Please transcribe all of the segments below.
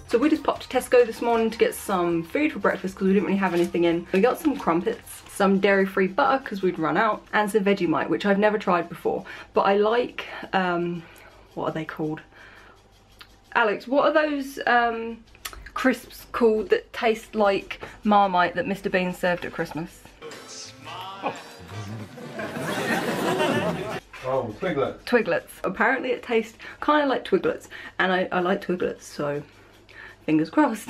So we just popped to Tesco this morning to get some food for breakfast because we didn't really have anything in. We got some crumpets, some dairy-free butter because we'd run out, and some Vegemite, which I've never tried before. But I like, what are they called? Alex, what are those crisps called that taste like Marmite that Mr. Bean served at Christmas? Oh, Twiglets. Twiglets. Apparently it tastes kind of like Twiglets, and I like Twiglets, so fingers crossed.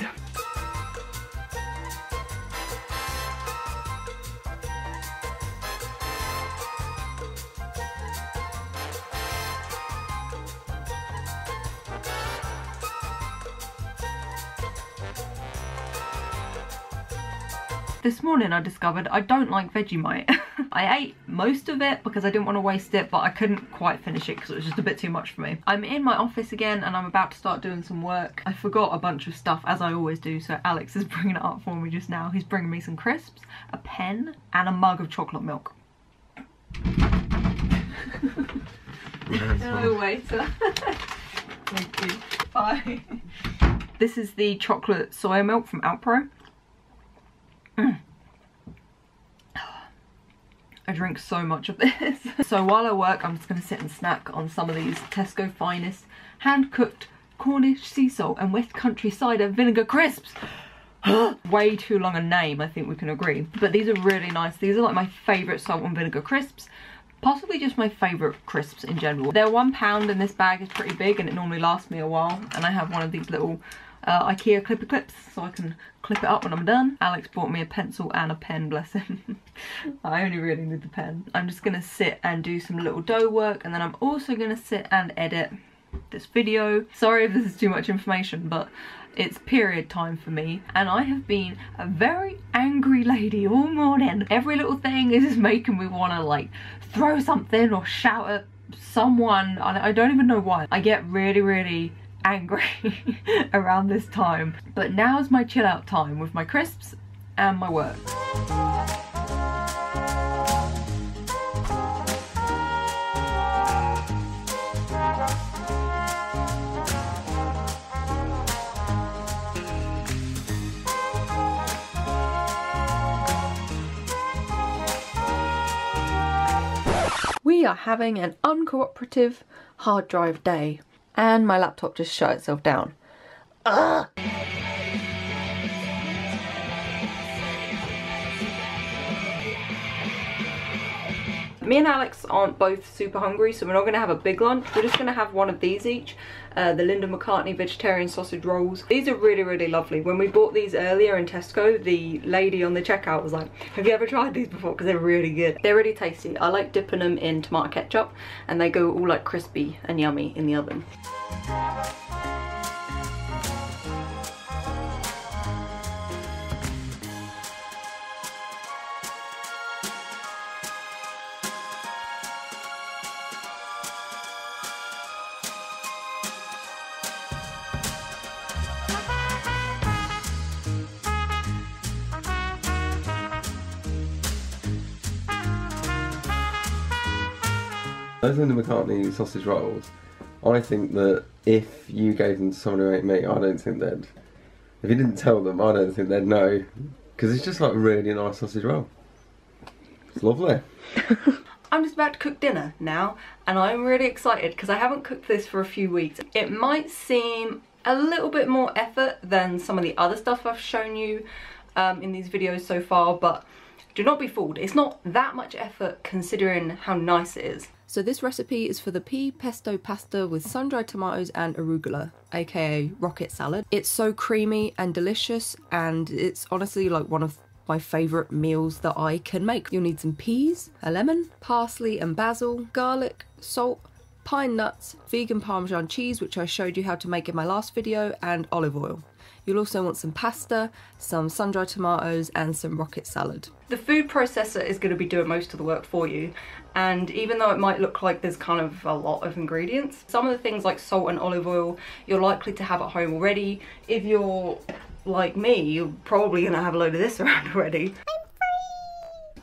This morning I discovered I don't like Vegemite. I ate most of it because I didn't want to waste it, but I couldn't quite finish it because it was just a bit too much for me. I'm in my office again and I'm about to start doing some work. I forgot a bunch of stuff, as I always do, so Alex is bringing it up for me just now. He's bringing me some crisps, a pen, and a mug of chocolate milk. Hello, waiter. Thank you. Bye. This is the chocolate soya milk from Alpro. I drink so much of this. So while I work, I'm just going to sit and snack on some of these Tesco Finest hand-cooked Cornish sea salt and West Country cider vinegar crisps. Way too long a name, I think we can agree. But these are really nice. These are like my favourite salt and vinegar crisps. Possibly just my favourite crisps in general. They're £1 and this bag is pretty big and it normally lasts me a while. And I have one of these little IKEA clippy clips so I can clip it up when I'm done. Alex bought me a pencil and a pen, bless him. I only really need the pen. I'm just gonna sit and do some little dough work, and then I'm also gonna sit and edit this video. Sorry if this is too much information, but it's period time for me and I have been a very angry lady all morning. Every little thing is just making me want to like throw something or shout at someone. I don't even know why. I get really angry around this time, but now's my chill out time with my crisps and my work. We are having an uncooperative hard drive day. And my laptop just shut itself down. Ugh! Me and Alex aren't both super hungry, so we're not going to have a big lunch. We're just going to have one of these each. The Linda McCartney vegetarian sausage rolls. These are really lovely. When we bought these earlier in Tesco, the lady on the checkout was like, have you ever tried these before? Because they're really good. They're really tasty. I like dipping them in tomato ketchup and they go all like crispy and yummy in the oven. Those Linda McCartney sausage rolls, I think that if you gave them to someone who ate meat, I don't think they'd... If you didn't tell them, I don't think they'd know. Because it's just like a really nice sausage roll. It's lovely. I'm just about to cook dinner now, and I'm really excited because I haven't cooked this for a few weeks. It might seem a little bit more effort than some of the other stuff I've shown you in these videos so far, but do not be fooled. It's not that much effort considering how nice it is. So this recipe is for the pea pesto pasta with sun-dried tomatoes and arugula, aka rocket salad. It's so creamy and delicious, and it's honestly like one of my favourite meals that I can make. You'll need some peas, a lemon, parsley and basil, garlic, salt, pine nuts, vegan Parmesan cheese, which I showed you how to make in my last video, and olive oil. You'll also want some pasta, some sun-dried tomatoes, and some rocket salad. The food processor is going to be doing most of the work for you, and even though it might look like there's kind of a lot of ingredients, some of the things like salt and olive oil you're likely to have at home already. If you're like me, you're probably going to have a load of this around already.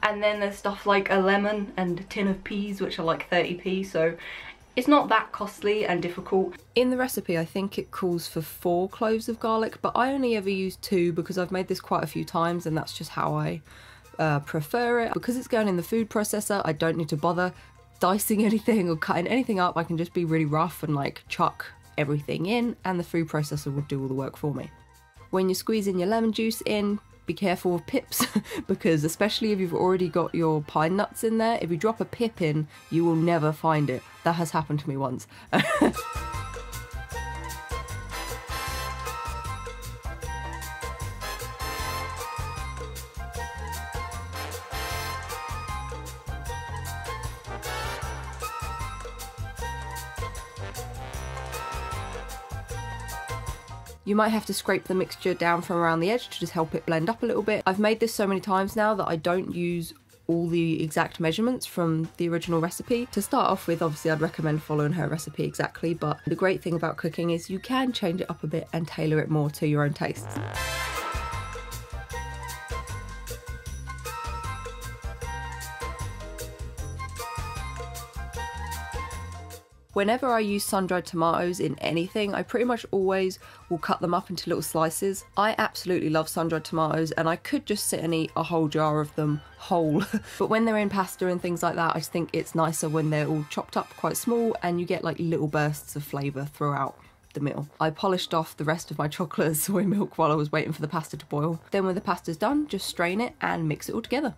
And then there's stuff like a lemon and a tin of peas, which are like 30p, so it's not that costly and difficult. In the recipe, I think it calls for 4 cloves of garlic, but I only ever use 2 because I've made this quite a few times and that's just how I prefer it. Because it's going in the food processor, I don't need to bother dicing anything or cutting anything up. I can just be really rough and like chuck everything in, and the food processor will do all the work for me. When you're squeezing your lemon juice in, be careful of pips, because especially if you've already got your pine nuts in there, if you drop a pip in, you will never find it. That has happened to me once. You might have to scrape the mixture down from around the edge to just help it blend up a little bit. I've made this so many times now that I don't use all the exact measurements from the original recipe. To start off with, obviously I'd recommend following her recipe exactly, but the great thing about cooking is you can change it up a bit and tailor it more to your own tastes. Whenever I use sun-dried tomatoes in anything, I pretty much always will cut them up into little slices. I absolutely love sun-dried tomatoes, and I could just sit and eat a whole jar of them whole. But when they're in pasta and things like that, I just think it's nicer when they're all chopped up quite small and you get like little bursts of flavour throughout the meal. I polished off the rest of my chocolate soy milk while I was waiting for the pasta to boil. Then when the pasta's done, just strain it and mix it all together.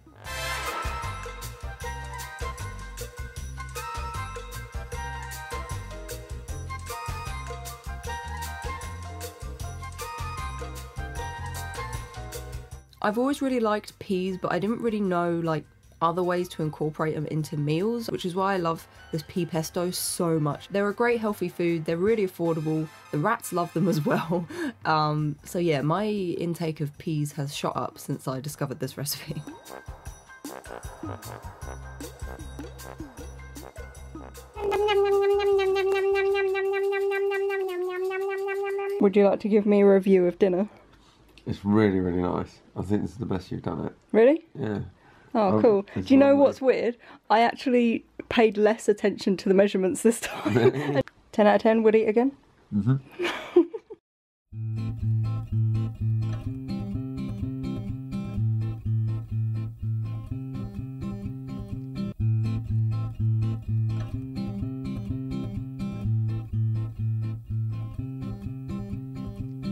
I've always really liked peas, but I didn't really know like other ways to incorporate them into meals, which is why I love this pea pesto so much. They're a great healthy food, they're really affordable, the rats love them as well. So yeah, my intake of peas has shot up since I discovered this recipe. Would you like to give me a review of dinner? It's really, really nice. I think this is the best you've done it. Really? Yeah. Oh, cool. Do you know what's weird? I actually paid less attention to the measurements this time. 10 out of 10, would eat again? Mm-hmm.